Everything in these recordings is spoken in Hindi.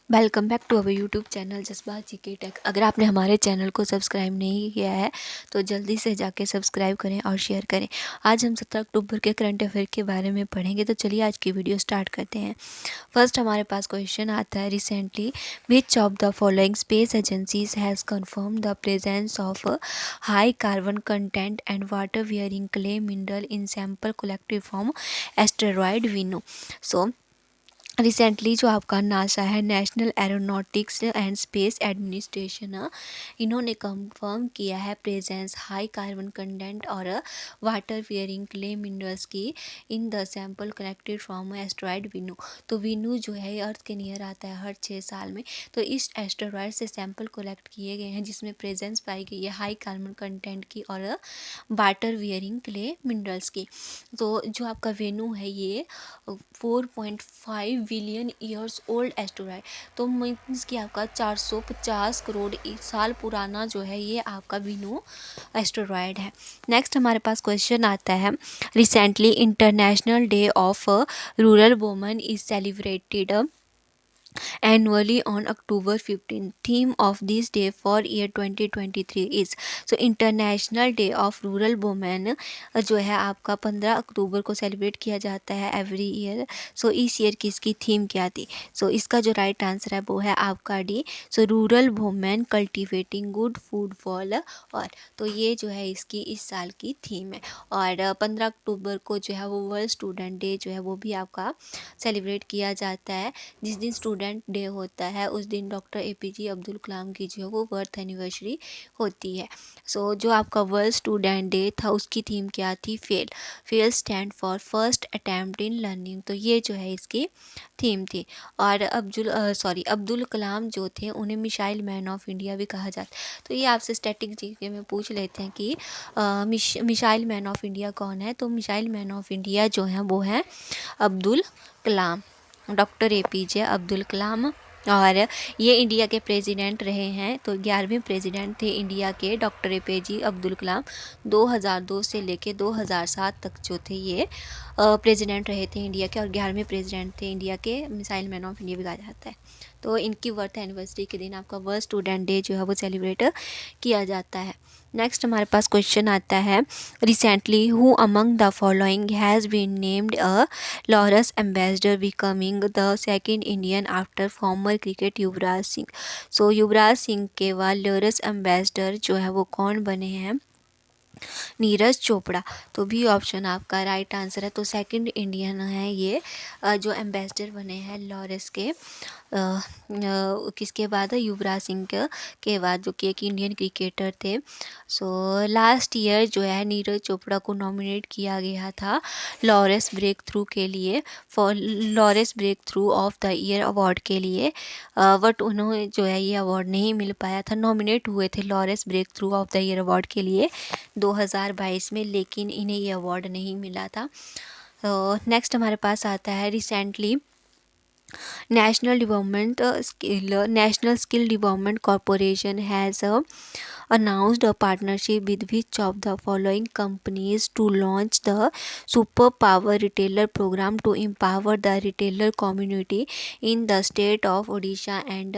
Welcome back to our YouTube channel Jazbaat GK tech. अगर आपने हमारे चैनल को सब्सक्राइब नहीं किया है तो जल्दी से जाके सब्सक्राइब करें और शेयर करें। आज हम 17 अक्टूबर के करंट अफेयर के बारे में पढ़ेंगे, तो चलिए आज की वीडियो स्टार्ट करते हैं। फर्स्ट हमारे पास क्वेश्चन आता है, recently which of the following space agencies has confirm the presence of high carbon content and water wearing clay mineral in sample collected from asteroid Bennu. So recently जो आपका नासा है, national aeronautics and space administration, इन्होंने कंफर्म किया है प्रेजेंस हाई कार्बन कंटेंट और वाटर वियरिंग क्ले मिनरल्स की in the sample collected from asteroid Bennu. तो विनो जो है अर्थ के नियर आता है हर 6 साल में। तो इस एस्टेरॉयड से सैंपल कलेक्ट किए गए हैं जिसमें प्रेजेंस पाई गई है हाई कार्बन कंटेंट की और वाटर वियरिंग क्ले मिनरल्स की। तो जो आपका वेन्यू है ये 4.5 बिलियन ईयर्स ओल्ड एस्टेरॉयड, तो मीन्स कि आपका 450 करोड़ साल पुराना जो है ये आपका वेन्यू एस्टेरॉयड है। नेक्स्ट हमारे पास क्वेश्चन आता है, recently international day of rural women is celebrated annually on October 15. Theme of this day for year 2023 is, so international day of rural women जो है आपका 15 अक्टूबर को सेलिब्रेट किया जाता है एवरी ईयर। सो इस ईयर की इसकी थीम क्या थी? सो इसका जो राइट आंसर है वो है आपका D, so rural women cultivating good food for all. तो ये जो है इसकी इस साल की थीम है। और 15 अक्टूबर को जो है वो वर्ल्ड स्टूडेंट डे जो है वो भी आपका सेलिब्रेट किया जाता है। जिस दिन स्टूडेंट डे होता है उस दिन डॉक्टर APJ अब्दुल कलाम की जो है वो बर्थ एनिवर्सरी होती है। सो जो आपका वर्ल्ड स्टूडेंट डे था उसकी थीम क्या थी? Fail stand for first attempt in learning. तो ये जो है इसकी थीम थी। और अब्दुल कलाम जो थे उन्हें मिसाइल मैन ऑफ इंडिया भी कहा जाता है। तो ये आपसे स्टैटिक जीके में पूछ लेते हैं कि मिसाइल मैन ऑफ इंडिया कौन है? तो मिसाइल मैन ऑफ इंडिया जो है वो है अब्दुल कलाम, डॉक्टर APJ अब्दुल कलाम। और ये इंडिया के प्रेसिडेंट रहे हैं, तो 11वें प्रेसिडेंट थे इंडिया के डॉक्टर APJ अब्दुल कलाम। 2002 से लेके 2007 तक जो थे ये प्रेसिडेंट रहे थे इंडिया के, और 11वें प्रेसिडेंट थे इंडिया के। मिसाइल मैन ऑफ इंडिया भी कहा जाता है। तो इनकी बर्थ एनिवर्सरी के दिन आपका वर्ल्ड स्टूडेंट डे जो है वो सेलिब्रेट किया जाता है। नेक्स्ट हमारे पास क्वेश्चन आता है, recently who among the following has been named a Laureus ambassador, becoming the second Indian after former cricket Yuvraj Singh. So Yuvraj Singh के बाद लॉरस एम्बेसडर जो है वो कौन बने हैं? नीरज चोपड़ा। तो भी ऑप्शन आपका राइट आंसर है। तो सेकंड इंडियन है ये जो एम्बेसडर बने हैं लॉरस के, किसके बाद? युवराज सिंह के बाद, जो कि एक इंडियन क्रिकेटर थे। सो लास्ट ईयर जो है नीरज चोपड़ा को नॉमिनेट किया गया था लॉरेंस ब्रेक थ्रू के लिए, for Lawrence breakthrough of the year award के लिए। बट उन्हें जो है ये अवार्ड नहीं मिल पाया था। नॉमिनेट हुए थे Lawrence breakthrough of the year award के लिए 2022 में, लेकिन इन्हें ये अवार्ड नहीं मिला था। नेक्स्ट हमारे पास आता है, recently National Skill Development Corporation has announced a partnership with which of the following companies to launch the Superpower Retailer Program to empower the retailer community in the state of Odisha and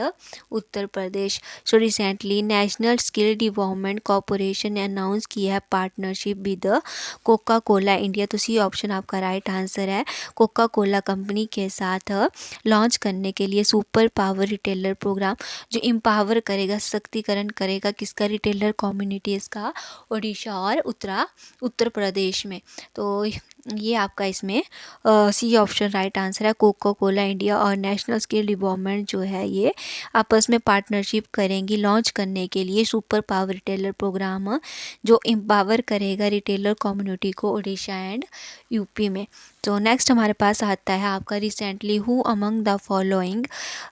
Uttar Pradesh. So recently National Skill Development Corporation ने अनाउंस किया है partnership with Coca Cola India. तो सी ऑप्शन आपका राइट आंसर है। कोका कोला कंपनी के साथ लॉन्च करने के लिए सुपर पावर रिटेलर प्रोग्राम, जो एम्पावर करेगा, सशक्तिकरण करेगा किसका? रिटेलर कम्युनिटीज़ का, ओडिशा और उत्तर प्रदेश में। तो ये आपका इसमें सी ऑप्शन राइट आंसर है। कोका कोला इंडिया और नेशनल स्किल डेवलपमेंट जो है ये आपस में पार्टनरशिप करेंगी लॉन्च करने के लिए सुपर पावर रिटेलर प्रोग्राम, जो एम्पावर करेगा रिटेलर कम्युनिटी को ओडिशा एंड यूपी में। तो नेक्स्ट हमारे पास आता है आपका, recently who among the following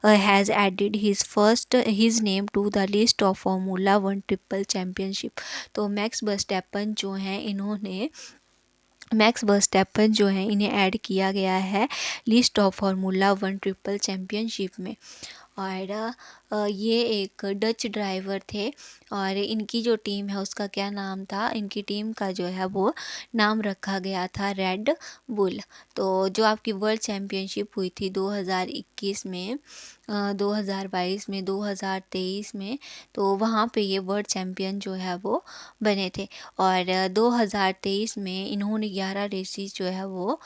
has added his name to the list of formula 1 triple championship. तो मैक्स वर्स्टैपन जो है इन्हें ऐड किया गया है list of formula 1 triple championship में। और ये एक डच ड्राइवर थे और इनकी जो टीम है उसका क्या नाम था, इनकी टीम का जो है वो नाम रखा गया था रेड बुल। तो जो आपकी वर्ल्ड चैम्पियनशिप हुई थी 2021 में, 2022 में, 2023 में, तो वहाँ पे ये वर्ल्ड चैम्पियन जो है वो बने थे। और 2023 में इन्होंने 11 रेसेस जो है वो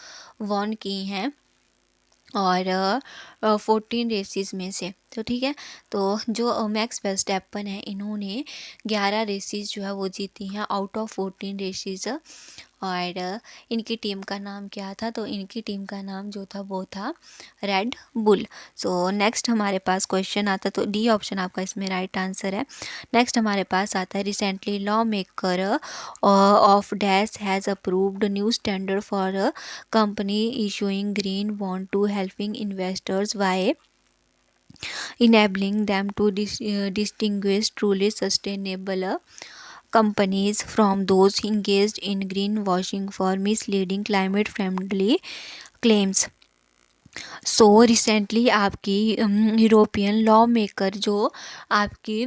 वॉन की हैं और 14 रेसेस में से। तो ठीक है, तो जो मैक्स वर्स्टैपन है इन्होंने 11 रेसेस जो है वो जीती हैं आउट ऑफ 14 रेसेस। और इनकी टीम का नाम क्या था, तो इनकी टीम का नाम जो था वो था रेड बुल। सो नेक्स्ट हमारे पास क्वेश्चन आता, तो डी ऑप्शन आपका इसमें राइट आंसर है। नेक्स्ट हमारे पास आता है recently law maker of dash has approved new standard for company issuing green bond to helping investors by enabling them to distinguish truly sustainable companies from those engaged in greenwashing for misleading climate friendly claims। So recently आपकी यूरोपियन लॉ मेकर जो आपकी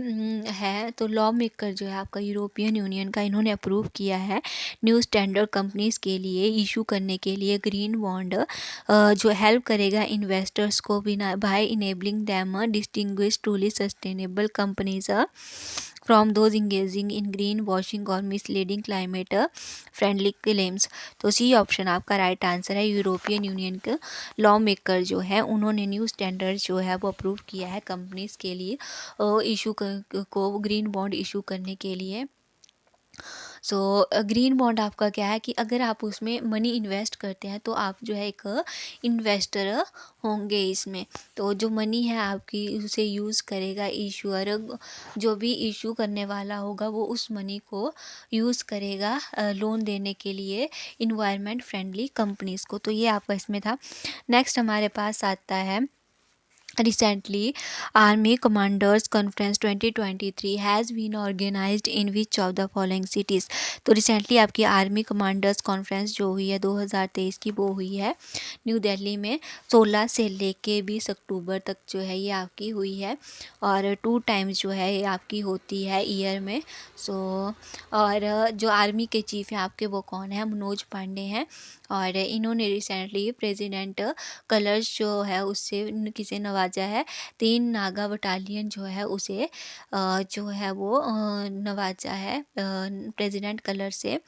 है, तो लॉ मेकर जो है आपका यूरोपियन यूनियन का, इन्होंने अप्रूव किया है न्यू स्टैंडर्ड कंपनीज के लिए इशू करने के लिए ग्रीन बॉन्ड, जो हेल्प करेगा इन्वेस्टर्स को बिना by enabling them distinguish truly sustainable companies from those engaging in green washing और मिसलीडिंग क्लाइमेट फ्रेंडली क्लेम्स। तो सी ऑप्शन आपका राइट आंसर है। यूरोपियन यूनियन के लॉ मेकर जो है उन्होंने न्यू स्टैंडर्ड जो है वो अप्रूव किया है कंपनीज के लिए इशू को ग्रीन बॉन्ड इशू करने के लिए। सो ग्रीन बॉन्ड आपका क्या है कि अगर आप उसमें मनी इन्वेस्ट करते हैं तो आप जो है एक इन्वेस्टर होंगे इसमें। तो जो मनी है आपकी उसे यूज़ करेगा इशूअर, जो भी इशू करने वाला होगा वो उस मनी को यूज़ करेगा लोन देने के लिए इन्वायरमेंट फ्रेंडली कंपनीज़ को। तो ये आपका इसमें था। नेक्स्ट हमारे पास आता है Recently, Army Commanders Conference 2023 has been organized in which of the following cities? तो रिसेंटली आपकी आर्मी कमांडर्स कॉन्फ्रेंस जो हुई है 2023 की, वो हुई है न्यू दिल्ली में 16 से लेके 20 अक्टूबर तक जो है ये आपकी हुई है। और 2 टाइम्स जो है ये आपकी होती है ईयर में। सो और जो आर्मी के चीफ़ हैं आपके वो कौन है, मनोज पांडे हैं। और इन्होंने रिसेंटली प्रेसिडेंट कलर्स जो है उससे किसे नवाजा है, 3 नागा बटालियन जो है उसे जो है वो नवाजा है प्रेसिडेंट कलर से।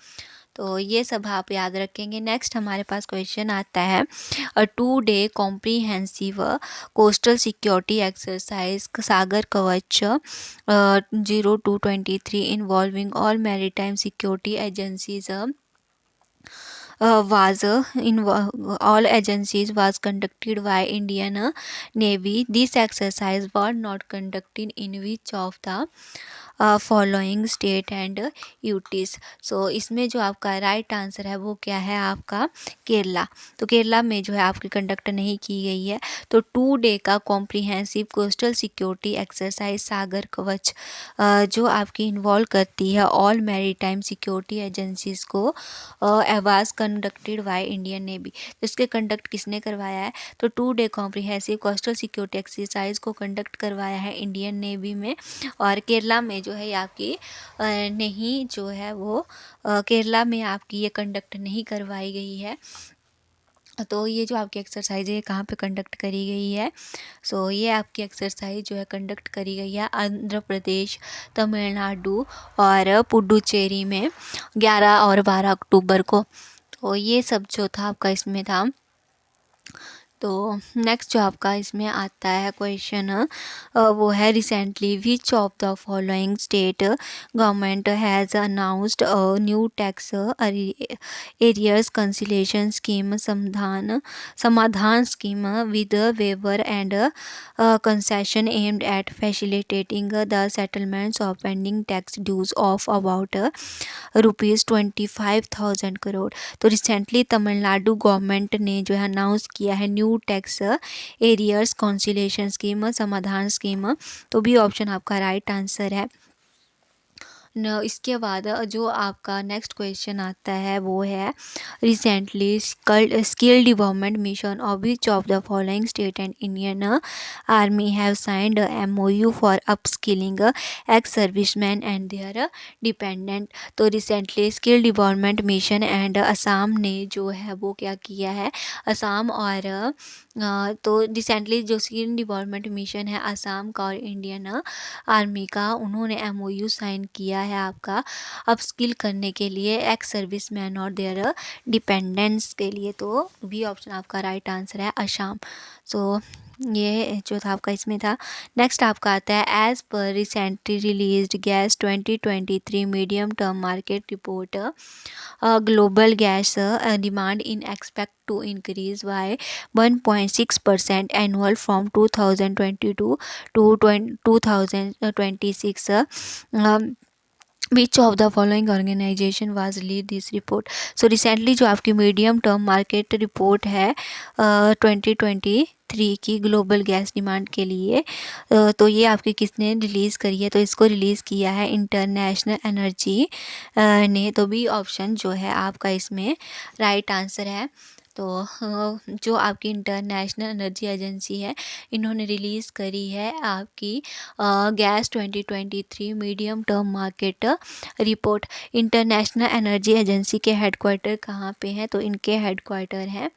तो ये सब आप याद रखेंगे। नेक्स्ट हमारे पास क्वेश्चन आता है 2 day comprehensive coastal security exercise Sagar Kavach 0223 involving all maritime security agencies was in all agencies was conducted by Indian Navy. This exercise was not conducted in which of the following state and UTs. So इसमें जो आपका राइट आंसर है वो क्या है आपका केरला। तो केरला में जो है आपकी कंडक्ट नहीं की गई है। तो 2 डे का comprehensive coastal security exercise Sagar कवच जो आपकी इन्वॉल्व करती है ऑल मैरीटाइम सिक्योरिटी एजेंसीज को was conducted by Indian navy. तो इसके कंडक्ट किसने करवाया है, तो 2 day comprehensive coastal security exercise को कंडक्ट करवाया है इंडियन नेवी में। और केरला में जो है आपकी नहीं जो है वो केरला में आपकी ये कंडक्ट नहीं करवाई गई है। तो ये जो आपकी एक्सरसाइज है कहाँ पे कंडक्ट करी गई है, सो ये आपकी एक्सरसाइज जो है कंडक्ट करी गई है आंध्र प्रदेश, तमिलनाडु और पुडुचेरी में 11 और 12 अक्टूबर को। तो ये सब जो था आपका इसमें था। तो नेक्स्ट जो आपका इसमें आता है क्वेश्चन वो है recently which of the following state government has announced a new tax arrears conciliation scheme Samadhan scheme with waiver and concession aimed at facilitating the settlements of pending tax dues of about ₹25,000 crore. तो रिसेंटली तमिलनाडु गवर्नमेंट ने जो है अनाउंस किया है new tax arrears conciliation scheme Samadhan scheme. तो भी ऑप्शन आपका राइट आंसर है। इसके बाद जो आपका नेक्स्ट क्वेश्चन आता है वो है recently skill development mission of which of the following state and Indian army have signed MOU for upskilling ex serviceman and their dependent. तो recently skill development mission and Assam ने जो है वो क्या किया है, असम और तो रिसेंटली जो स्किल डेवलपमेंट मिशन है असम का और इंडियन आर्मी का, उन्होंने MOU साइन किया है आपका अपस्किल करने के लिए एक्स सर्विस मैन और देयर डिपेंडेंट्स के लिए। तो बी ऑप्शन आपका राइट आंसर है असम। सो ये जो था आपका इसमें था। नेक्स्ट आपका आता है as per recently released gas 2023 medium term market report, global gas demand in expect to increase by 1.6% annual from 2022 to 2026. um, which of the following organization was lead this report? So recently जो आपकी मीडियम टर्म मार्केट रिपोर्ट है 2023 की ग्लोबल गैस डिमांड के लिए, तो ये आपकी किसने रिलीज़ करी है? तो इसको रिलीज़ किया है इंटरनेशनल एनर्जी ने। तो बी ऑप्शन जो है आपका इसमें राइट आंसर है। तो जो आपकी इंटरनेशनल एनर्जी एजेंसी है, इन्होंने रिलीज़ करी है आपकी gas 2023 medium term market report. International energy agency के हेडक्वार्टर कहाँ पे हैं? तो इनके हेडक्वार्टर हैं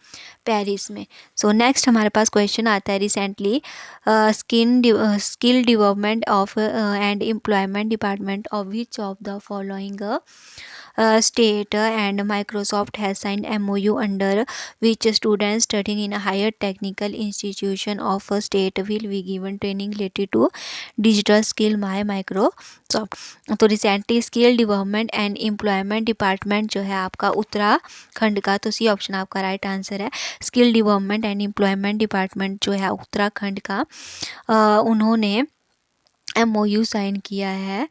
पेरिस में। सो नेक्स्ट हमारे पास क्वेश्चन आता है recently skill development of and employment department of which of the following state and Microsoft has signed MOU under which students studying in a higher technical institution of a state will be given training related to digital skill by Microsoft। तो recently skill development and employment department जो है आपका उत्तराखंड का, तो सी ऑप्शन आपका राइट आंसर है। Skill development and employment department जो है उत्तराखंड का, उन्होंने MOU साइन किया है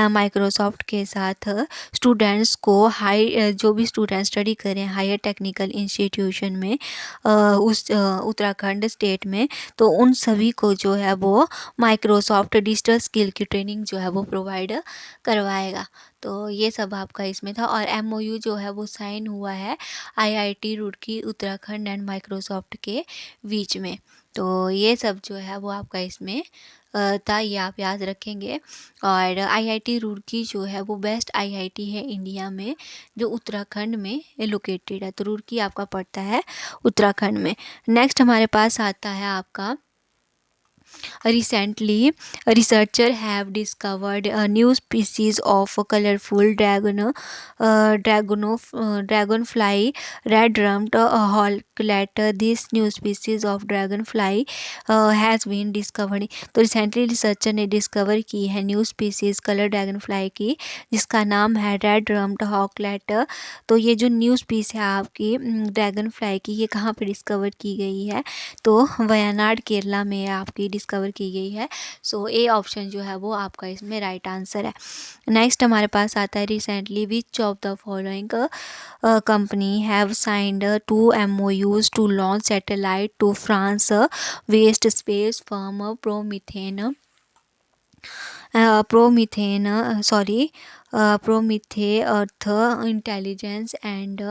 माइक्रोसॉफ्ट के साथ। स्टूडेंट्स को हाई जो भी स्टूडेंट स्टडी करें हायर टेक्निकल इंस्टीट्यूशन में उस उत्तराखंड स्टेट में, तो उन सभी को जो है वो माइक्रोसॉफ्ट डिजिटल स्किल की ट्रेनिंग जो है वो प्रोवाइड करवाएगा। तो ये सब आपका इसमें था। और MOU जो है वो साइन हुआ है IIT Roorkee Uttarakhand and Microsoft के बीच में। तो ये सब जो है वो आपका इसमें था, ये आप याद रखेंगे। और IIT रुड़की जो है वो बेस्ट IIT है इंडिया में, जो उत्तराखंड में लोकेटेड है। तो रुड़की आपका पड़ता है उत्तराखंड में। नेक्स्ट हमारे पास आता है आपका recently researchers have discovered a new species of colorful dragonfly red-rumped hawklet। This new species of dragonfly has been discovered। तो रिसेंटली रिसर्चर ने डिस्कवर की है न्यू स्पीसीज कलर ड्रैगन की, जिसका नाम है रेड रम्ड हॉकलेट। तो ये जो न्यू स्पीस है आपकी ड्रैगन फ्लाई की, ये कहाँ पे डिस्कवर की गई है? तो वयनाड केरला में आपकी डिस्कवर की गई है। सो ए ऑप्शन जो है वो आपका इसमें राइट आंसर है। नेक्स्ट हमारे पास आता है recently which of the following company have signed 2 MOUs to launch satellite to France west space firm Promethee earth intelligence and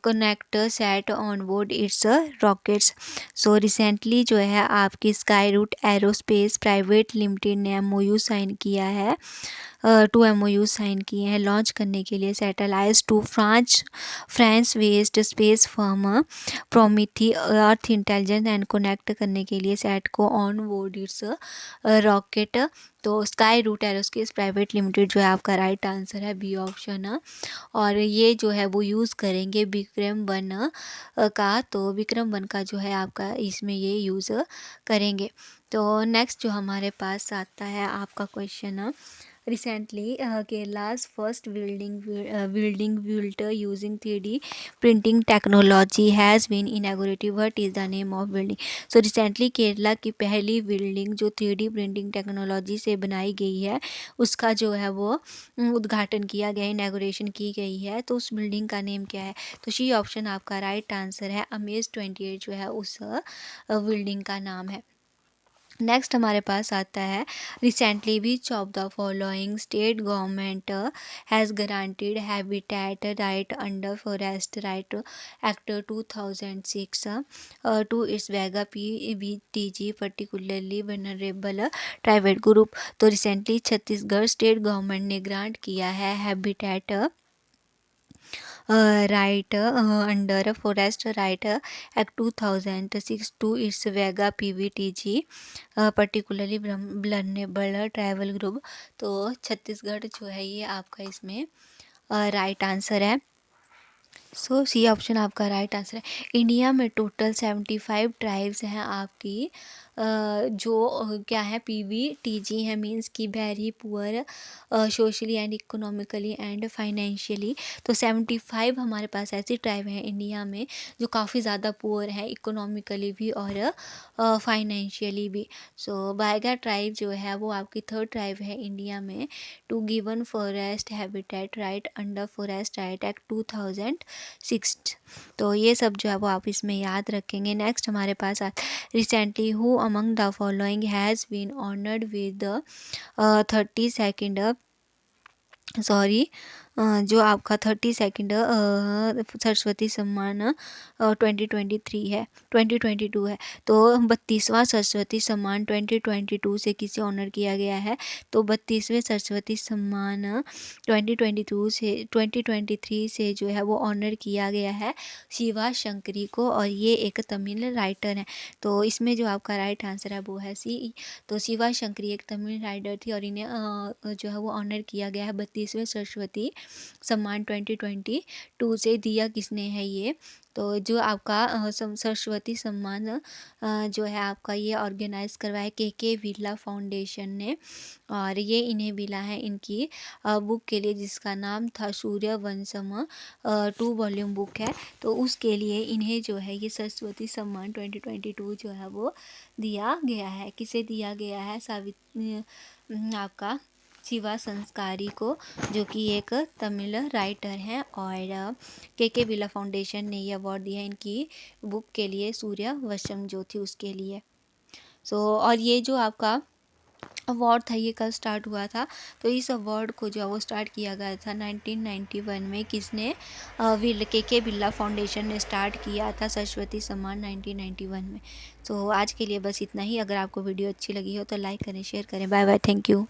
connector set on board its rockets. So recently जो है आपकी Skyroot aerospace private limited ने MOU साइन किया है, 2 MOU साइन किए हैं लॉन्च करने के लिए satellites to France west space firm Promethee earth intelligence and connect करने के लिए सेट को ऑन बोर्ड इट्स रॉकेट। तो Skyroot aerospace private limited जो है आपका राइट आंसर है, बी ऑप्शन। और ये जो है वो यूज़ करेंगे विक्रम-1 का। तो विक्रम-1 का जो है आपका इसमें ये यूज़ करेंगे। तो नेक्स्ट जो हमारे पास आता है आपका question, recently Kerala's first building built using 3D printing technology has been inaugurated। What is the name of building? So recently Kerala की पहली बिल्डिंग जो 3D प्रिंटिंग टेक्नोलॉजी से बनाई गई है, उसका जो है वो उद्घाटन किया गया, इनागोरेशन की गई है। तो उस बिल्डिंग का नेम क्या है? तो सी ऑप्शन आपका राइट आंसर है। अमेज 28 जो है उस बिल्डिंग का नाम है। नेक्स्ट हमारे पास आता है recently which of the following state government has guaranteed habitat right under forest right act 2006 to its Baiga PVTG particularly vulnerable private group. तो रिसेंटली छत्तीसगढ़ स्टेट गवर्नमेंट ने ग्रांट किया है habitat right under forest right act 2006 to its Baiga PVTG particularly vulnerable tribal group. तो छत्तीसगढ़ जो है ये आपका इसमें राइट आंसर है। सो सी ऑप्शन आपका राइट आंसर है। इंडिया में टोटल 75 ट्राइब्स हैं आपकी जो क्या है PVTG है, मीन्स की very poor socially and economically and financially. तो 75 हमारे पास ऐसी ट्राइब हैं इंडिया में जो काफ़ी ज़्यादा पुअर है इकोनॉमिकली भी और फाइनेंशियली भी। सो बायगा ट्राइब जो है वो आपकी थर्ड ट्राइब है इंडिया में to given forest habitat right under forest right act 2006। तो ये सब जो है वो आप इसमें याद रखेंगे। नेक्स्ट हमारे पास recently who among the following has been honoured with 32nd जो आपका 32nd सरस्वती सम्मान 2022 है। तो 32वां सरस्वती सम्मान 2022 से किसे ऑनर किया गया है? तो 32वें सरस्वती सम्मान 2023 से जो है वो ऑनर किया गया है शिवा शंकरी को, और ये एक तमिल राइटर है। तो इसमें जो आपका राइट आंसर है वो है सी। तो शिवा शंकरी एक तमिल राइटर थी और इन्हें जो है वो ऑनर किया गया है 32वें सरस्वती सम्मान 2022 से। दिया किसने है ये? तो जो आपका सरस्वती सम्मान जो है आपका ये ऑर्गेनाइज करवाया के बिरला फाउंडेशन ने, और ये इन्हें मिला है इनकी बुक के लिए जिसका नाम था सूर्यवंशम 2 वॉल्यूम बुक है। तो उसके लिए इन्हें जो है ये सरस्वती सम्मान 2022 जो है वो दिया गया है। किसे दिया गया है? आपका शिवा संस्कारी को, जो कि एक तमिल राइटर हैं, और के बिरला फाउंडेशन ने ये अवार्ड दिया इनकी बुक के लिए, सूर्यवंशम जो थी उसके लिए। और ये जो आपका अवार्ड था ये कब स्टार्ट हुआ था? तो इस अवार्ड को जो है वो स्टार्ट किया गया था 1991 में। किसने? के बिरला फाउंडेशन ने स्टार्ट किया था सरस्वती सम्मान 1991 में। आज के लिए बस इतना ही। अगर आपको वीडियो अच्छी लगी हो तो लाइक करें, शेयर करें। Bye bye, thank you.